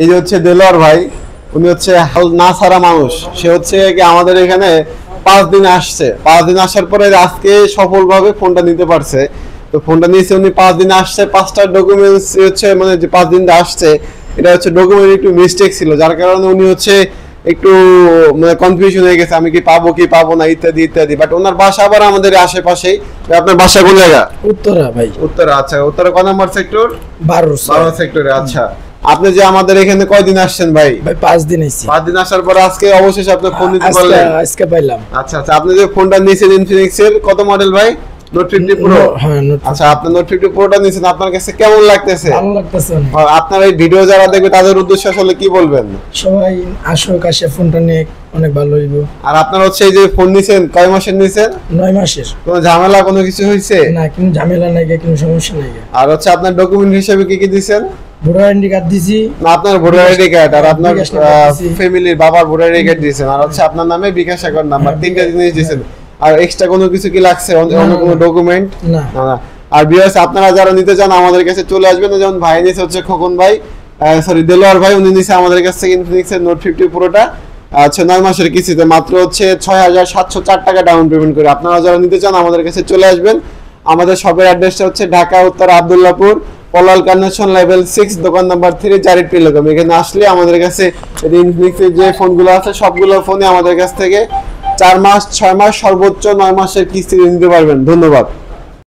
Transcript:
এই যে হচ্ছে দেলোয়ার ভাই, উনি হচ্ছে হাল না ছাড়া মানুষ। সে হচ্ছে কি আমাদের এখানে 5 দিন আসছে, 5 দিন আসার পরে আজকে সফলভাবে ফোনটা নিতে পারছে। তো ফোনটা নিয়েছে উনি 5 দিন আসছে, 5টা ডকুমেন্টস হচ্ছে মানে যে 5 দিন আসছে এটা হচ্ছে ডকুমেন্ট একটু মিস্টেক ছিল, যার কারণে উনি হচ্ছে একটু মানে কনফিউশন হয়ে গেছে আমি কি পাবো না ইত্যাদি ইত্যাদি। বাট ওনার বাসা আবার আমাদের আশেপাশেই। আপনার বাসা কোন জায়গা? উত্তরা ভাই। উত্তরা। আচ্ছা, উত্তরা কত নম্বর সেক্টর? 12 সেক্টরে। আচ্ছা, আপনি যে আমাদের এখানে কয়দিন আসছেন ভাই? ভাই 5 দিন আইছি। 5 দিন আসার পর আজকে অবশেষে আপনি ফোন নিতে পারলেন? আজকে পাইলাম। আচ্ছা আচ্ছা, আপনি যে ফোনটা নিয়েছেন ইনফিনিক্স এর কত মডেল ভাই? Note 50 pro. হ্যাঁ নোট। আচ্ছা, আপনি নোট 50 প্রোটা নিয়েছেন, আপনার কাছে কেমন লাগতেছে? ভালো লাগতেছে অনেক। আর আপনার এই ভিডিও যারা দেখবে তাদের উদ্দেশ্যে আসলে কি বলবেন? সবাই আসুক, আসে ফোনটা নিয়ে অনেক ভালো হইব। আর আপনার হচ্ছে এই যে ফোন নিছেন কয় মাসের নিছেন? 9 মাসের। কোনো ঝামেলা কোনো কিছু হইছে? না, কোনো ঝামেলা নাই, কোনো সমস্যা নাই। আর হচ্ছে আপনার ডকুমেন্ট হিসেবে কি কি দিবেন? ভোটার আইডি কার্ড দিছি। না, আপনার ভোটার আইডি কার্ড আর আপনার বিকাশ নাম্বার দিছি। ফ্যামিলির বাবার ভোটার আইডি কার্ড দিয়েছেন, আর হচ্ছে আপনার নামে বিকাশ অ্যাকাউন্ট নাম্বার, তিনটা জিনিস দিয়েছেন। আর এক্সট্রা কোনো কিছু কি লাগছে অন্য কোনো ডকুমেন্ট? না না। আর ভিউয়ার্স, আপনারা যারা নিতে চান আমাদের কাছে চলে আসবেন। যেমন ভাই নিছে হচ্ছে খোকন ভাই, সরি দেলোয়ার ভাই, উনি নিছে আমাদের কাছ থেকে ইনফিনিক্স এর নোট 50 প্রোটা। আচ্ছা, 9 মাসের কিস্তিতে মাত্র হচ্ছে 6704 টাকা ডাউন পেমেন্ট করে। আপনারা যারা নিতে চান আমাদের কাছে চলে আসবেন। আমাদের শপের অ্যাড্রেসটা হচ্ছে ঢাকা উত্তর আব্দুল্লাহপুর, পলাল কানেকশন লেভেল 6, দোকান নাম্বার 3, জারিট টেলিকম। এখানে আসলে আমাদের কাছে ইনফিনিক্স এর যে ফোনগুলো আছে সবগুলো ফোনই আমাদের কাছ থেকে 4 মাস 6 মাস সর্বোচ্চ 9 মাসের কিস্তি নিতে পারবেন। ধন্যবাদ।